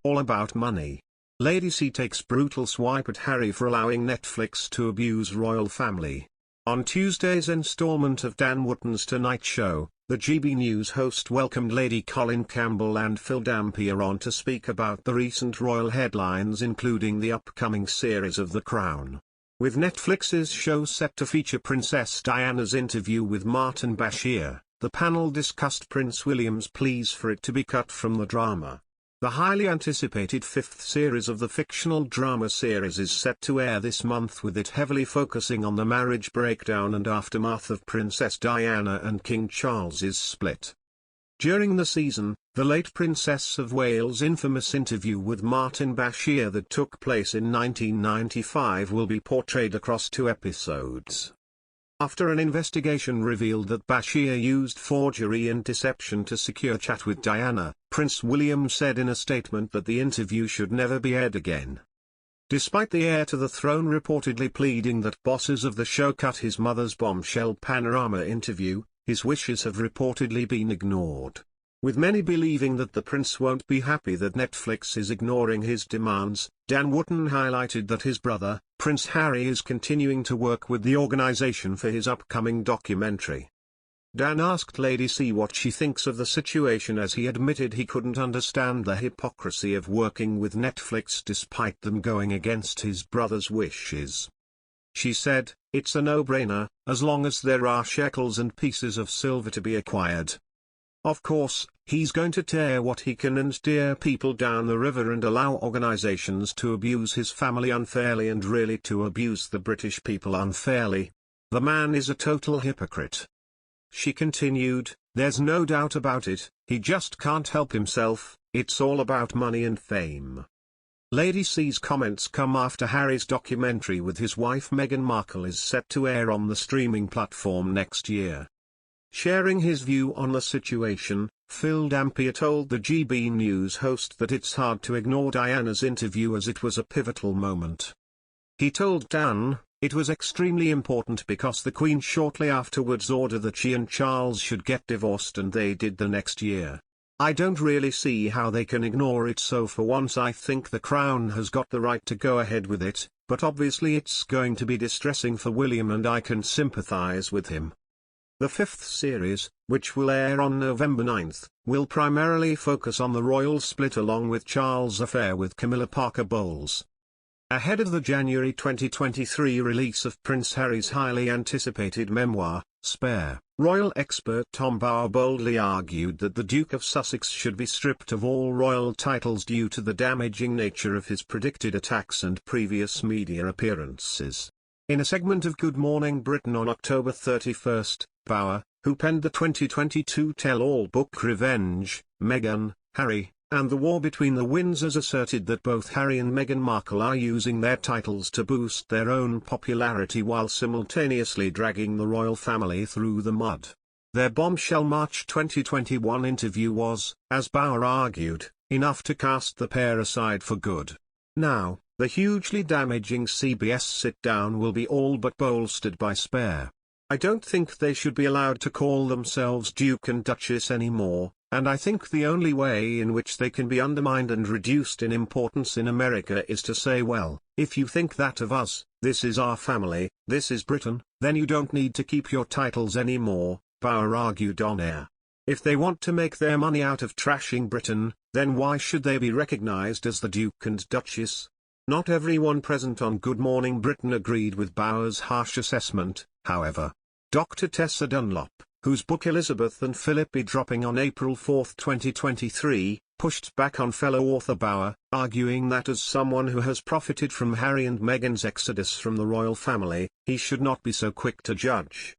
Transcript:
all about money. Lady C takes brutal swipe at Harry for allowing Netflix to abuse royal family. On Tuesday's installment of Dan Wootton's Tonight Show, the GB News host welcomed Lady Colin Campbell and Phil Dampier on to speak about the recent royal headlines, including the upcoming series of The Crown. With Netflix's show set to feature Princess Diana's interview with Martin Bashir, the panel discussed Prince William's pleas for it to be cut from the drama. The highly anticipated fifth series of the fictional drama series is set to air this month, with it heavily focusing on the marriage breakdown and aftermath of Princess Diana and King Charles's split. During the season, the late Princess of Wales' infamous interview with Martin Bashir that took place in 1995 will be portrayed across 2 episodes. After an investigation revealed that Bashir used forgery and deception to secure chat with Diana, Prince William said in a statement that the interview should never be aired again. Despite the heir to the throne reportedly pleading that bosses of the show cut his mother's bombshell panorama interview, his wishes have reportedly been ignored. With many believing that the prince won't be happy that Netflix is ignoring his demands, Dan Wootton highlighted that his brother, Prince Harry, is continuing to work with the organization for his upcoming documentary. Dan asked Lady C what she thinks of the situation, as he admitted he couldn't understand the hypocrisy of working with Netflix despite them going against his brother's wishes. She said, "It's a no-brainer, as long as there are shekels and pieces of silver to be acquired. Of course, he's going to tear what he can and steer people down the river and allow organizations to abuse his family unfairly and really to abuse the British people unfairly. The man is a total hypocrite." She continued, "There's no doubt about it, he just can't help himself, it's all about money and fame." Lady C's comments come after Harry's documentary with his wife Meghan Markle is set to air on the streaming platform next year. Sharing his view on the situation, Phil Dampier told the GB News host that it's hard to ignore Diana's interview as it was a pivotal moment. He told Dan, "It was extremely important because the Queen shortly afterwards ordered that she and Charles should get divorced, and they did the next year. I don't really see how they can ignore it, so for once I think the Crown has got the right to go ahead with it, but obviously it's going to be distressing for William and I can sympathize with him." The fifth series, which will air on November 9th, will primarily focus on the royal split along with Charles' affair with Camilla Parker Bowles. Ahead of the January 2023 release of Prince Harry's highly anticipated memoir, Spare, royal expert Tom Bower boldly argued that the Duke of Sussex should be stripped of all royal titles due to the damaging nature of his predicted attacks and previous media appearances. In a segment of Good Morning Britain on October 31, Bower, who penned the 2022 tell-all book Revenge, Meghan, Harry, and the War Between the Windsors, asserted that both Harry and Meghan Markle are using their titles to boost their own popularity while simultaneously dragging the royal family through the mud. Their bombshell March 2021 interview was, as Bower argued, enough to cast the pair aside for good. Now, the hugely damaging CBS sit-down will be all but bolstered by Spare. I don't think they should be allowed to call themselves Duke and Duchess anymore, and I think the only way in which they can be undermined and reduced in importance in America is to say, well, if you think that of us, this is our family, this is Britain, then you don't need to keep your titles anymore, Bower argued on air. If they want to make their money out of trashing Britain, then why should they be recognized as the Duke and Duchess? Not everyone present on Good Morning Britain agreed with Bower's harsh assessment, however. Dr. Tessa Dunlop, whose book Elizabeth and Philip be dropping on April 4, 2023, pushed back on fellow author Bower, arguing that as someone who has profited from Harry and Meghan's exodus from the royal family, he should not be so quick to judge.